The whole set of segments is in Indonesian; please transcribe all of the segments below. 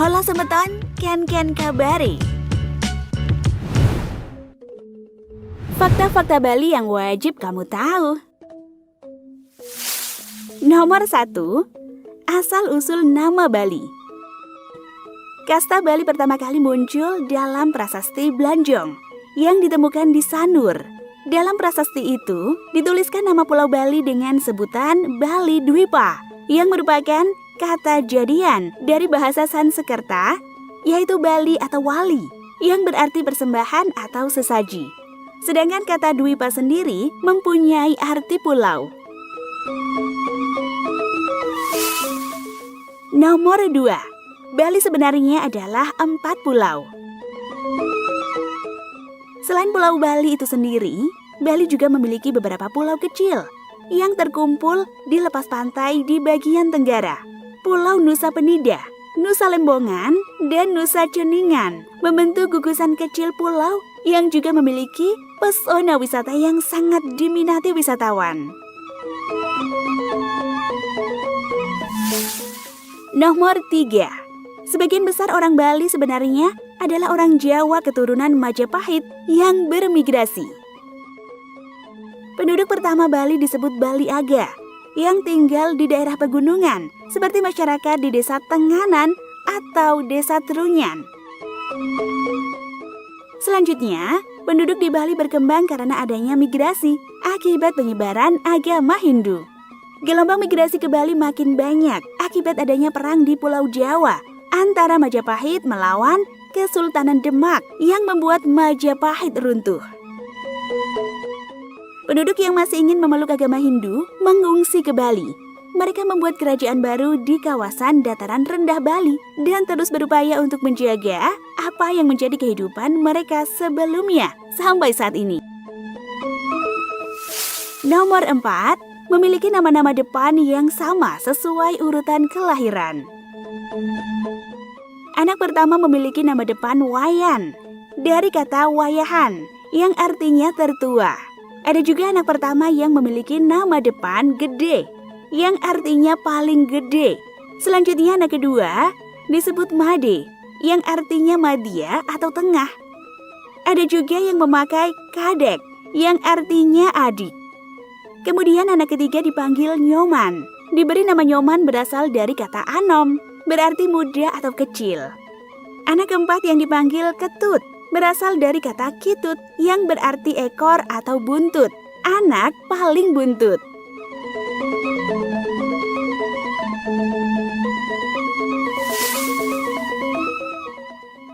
Hola semeton, ken kabari. Fakta-fakta Bali yang wajib kamu tahu. Nomor 1, asal-usul nama Bali. Kasta Bali pertama kali muncul dalam prasasti Blanjong yang ditemukan di Sanur. Dalam prasasti itu dituliskan nama Pulau Bali dengan sebutan Bali Dwipa yang merupakan kata jadian dari bahasa Sanskerta, yaitu Bali atau wali yang berarti persembahan atau sesaji. Sedangkan kata Dwipa sendiri mempunyai arti pulau. Nomor 2, Bali sebenarnya adalah 4 pulau. Selain Pulau Bali itu sendiri, Bali juga memiliki beberapa pulau kecil yang terkumpul di lepas pantai di bagian tenggara. Pulau Nusa Penida, Nusa Lembongan, dan Nusa Ceningan membentuk gugusan kecil pulau yang juga memiliki pesona wisata yang sangat diminati wisatawan. Nomor 3, sebagian besar orang Bali sebenarnya adalah orang Jawa keturunan Majapahit yang bermigrasi. Penduduk pertama Bali disebut Bali Aga yang tinggal di daerah pegunungan seperti masyarakat di Desa Tenganan atau Desa Trunyan. Selanjutnya, penduduk di Bali berkembang karena adanya migrasi akibat penyebaran agama Hindu. Gelombang migrasi ke Bali makin banyak akibat adanya perang di Pulau Jawa antara Majapahit melawan Kesultanan Demak yang membuat Majapahit runtuh. Penduduk yang masih ingin memeluk agama Hindu mengungsi ke Bali. Mereka membuat kerajaan baru di kawasan dataran rendah Bali dan terus berupaya untuk menjaga apa yang menjadi kehidupan mereka sebelumnya sampai saat ini. Nomor 4, memiliki nama-nama depan yang sama sesuai urutan kelahiran. Anak pertama memiliki nama depan Wayan, dari kata wayahan, yang artinya tertua. Ada juga anak pertama yang memiliki nama depan Gede, yang artinya paling gede. Selanjutnya anak kedua disebut Made, yang artinya madya atau tengah. Ada juga yang memakai Kadek, yang artinya adik. Kemudian anak ketiga dipanggil Nyoman. Diberi nama Nyoman berasal dari kata Anom, berarti muda atau kecil. Anak keempat yang dipanggil Ketut berasal dari kata Kitut yang berarti ekor atau buntut. Anak paling buntut.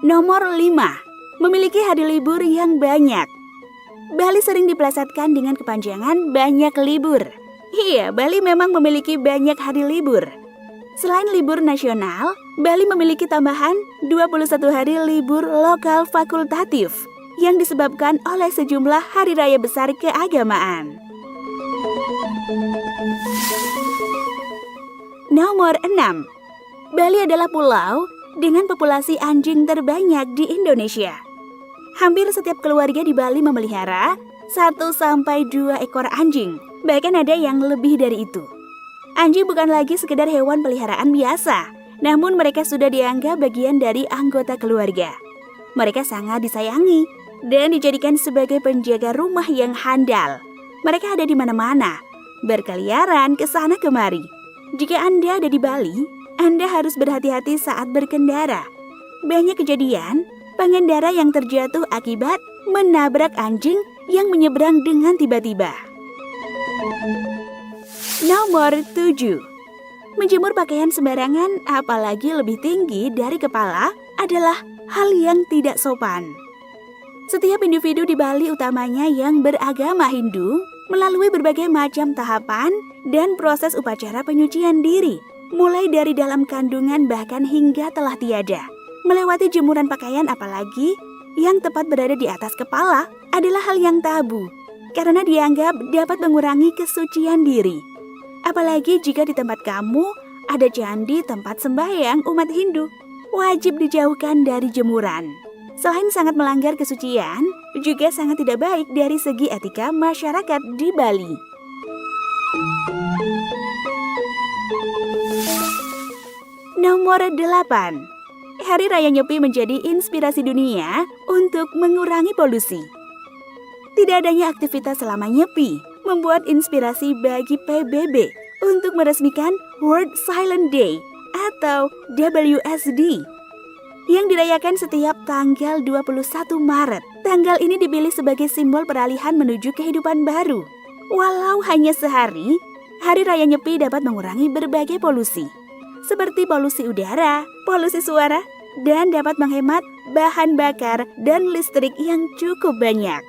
Nomor 5, memiliki hari libur yang banyak. Bali sering dipelesetkan dengan kepanjangan banyak libur. Iya, Bali memang memiliki banyak hari libur. Selain libur nasional, Bali memiliki tambahan 21 hari libur lokal fakultatif yang disebabkan oleh sejumlah hari raya besar keagamaan. Nomor 6, Bali adalah pulau dengan populasi anjing terbanyak di Indonesia. Hampir setiap keluarga di Bali memelihara 1-2 ekor anjing, bahkan ada yang lebih dari itu. Anjing bukan lagi sekedar hewan peliharaan biasa, namun mereka sudah dianggap bagian dari anggota keluarga. Mereka sangat disayangi dan dijadikan sebagai penjaga rumah yang handal. Mereka ada di mana-mana, berkeliaran ke sana kemari. Jika Anda ada di Bali, Anda harus berhati-hati saat berkendara. Banyak kejadian pengendara yang terjatuh akibat menabrak anjing yang menyeberang dengan tiba-tiba. Nomor 7, menjemur pakaian sembarangan apalagi lebih tinggi dari kepala adalah hal yang tidak sopan. Setiap individu di Bali utamanya yang beragama Hindu melalui berbagai macam tahapan dan proses upacara penyucian diri, mulai dari dalam kandungan bahkan hingga telah tiada. Melewati jemuran pakaian apalagi yang tepat berada di atas kepala adalah hal yang tabu karena dianggap dapat mengurangi kesucian diri. Apalagi jika di tempat kamu ada candi tempat sembahyang umat Hindu, wajib dijauhkan dari jemuran. Selain sangat melanggar kesucian, juga sangat tidak baik dari segi etika masyarakat di Bali. Nomor 8. Hari Raya Nyepi menjadi inspirasi dunia untuk mengurangi polusi. Tidak adanya aktivitas selama Nyepi membuat inspirasi bagi PBB untuk meresmikan World Silent Day atau WSD yang dirayakan setiap tanggal 21 Maret. Tanggal ini dipilih sebagai simbol peralihan menuju kehidupan baru. Walau hanya sehari, Hari Raya Nyepi dapat mengurangi berbagai polusi, seperti polusi udara, polusi suara, dan dapat menghemat bahan bakar dan listrik yang cukup banyak.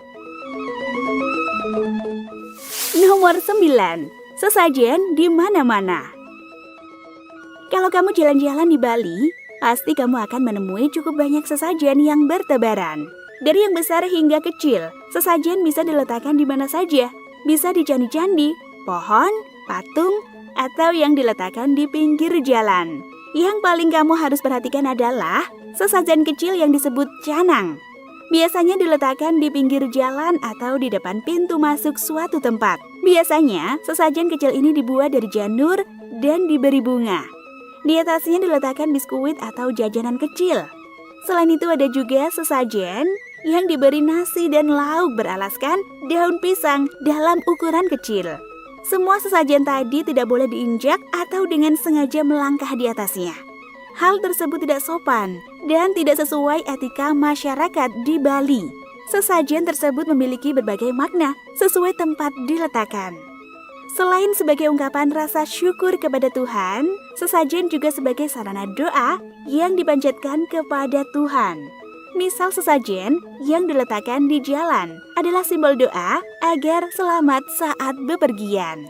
Nomor 9. Sesajen di mana-mana. Kalau kamu jalan-jalan di Bali, pasti kamu akan menemui cukup banyak sesajen yang bertebaran. Dari yang besar hingga kecil, sesajen bisa diletakkan di mana saja. Bisa di candi-candi, pohon, patung, atau yang diletakkan di pinggir jalan. Yang paling kamu harus perhatikan adalah sesajen kecil yang disebut canang. Biasanya diletakkan di pinggir jalan atau di depan pintu masuk suatu tempat. Biasanya, sesajen kecil ini dibuat dari janur dan diberi bunga. Di atasnya diletakkan biskuit atau jajanan kecil. Selain itu ada juga sesajen yang diberi nasi dan lauk beralaskan daun pisang dalam ukuran kecil. Semua sesajen tadi tidak boleh diinjak atau dengan sengaja melangkah di atasnya. Hal tersebut tidak sopan dan tidak sesuai etika masyarakat di Bali. Sesajen tersebut memiliki berbagai makna sesuai tempat diletakkan. Selain sebagai ungkapan rasa syukur kepada Tuhan, sesajen juga sebagai sarana doa yang dipanjatkan kepada Tuhan. Misal sesajen yang diletakkan di jalan adalah simbol doa agar selamat saat bepergian.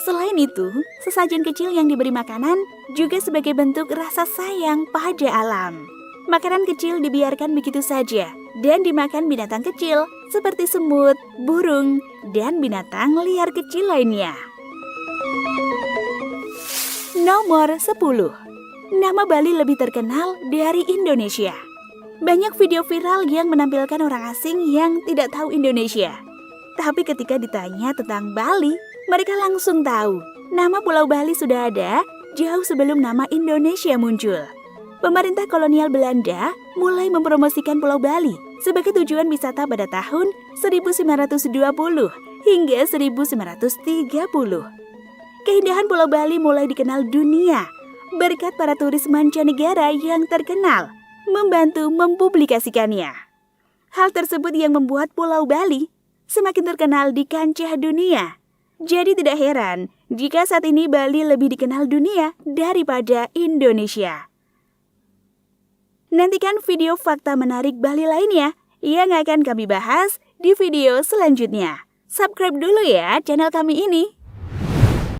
Selain itu, sesajen kecil yang diberi makanan juga sebagai bentuk rasa sayang pada alam. Makanan kecil dibiarkan begitu saja dan dimakan binatang kecil seperti semut, burung, dan binatang liar kecil lainnya. Nomor 10. Nama Bali lebih terkenal dari Indonesia. Banyak video viral yang menampilkan orang asing yang tidak tahu Indonesia. Tapi ketika ditanya tentang Bali, mereka langsung tahu. Nama Pulau Bali sudah ada jauh sebelum nama Indonesia muncul. Pemerintah kolonial Belanda mulai mempromosikan Pulau Bali sebagai tujuan wisata pada tahun 1920 hingga 1930. Keindahan Pulau Bali mulai dikenal dunia berkat para turis mancanegara yang terkenal membantu mempublikasikannya. Hal tersebut yang membuat Pulau Bali semakin terkenal di kancah dunia. Jadi tidak heran jika saat ini Bali lebih dikenal dunia daripada Indonesia. Nantikan video fakta menarik Bali lainnya yang akan kami bahas di video selanjutnya. Subscribe dulu ya channel kami ini.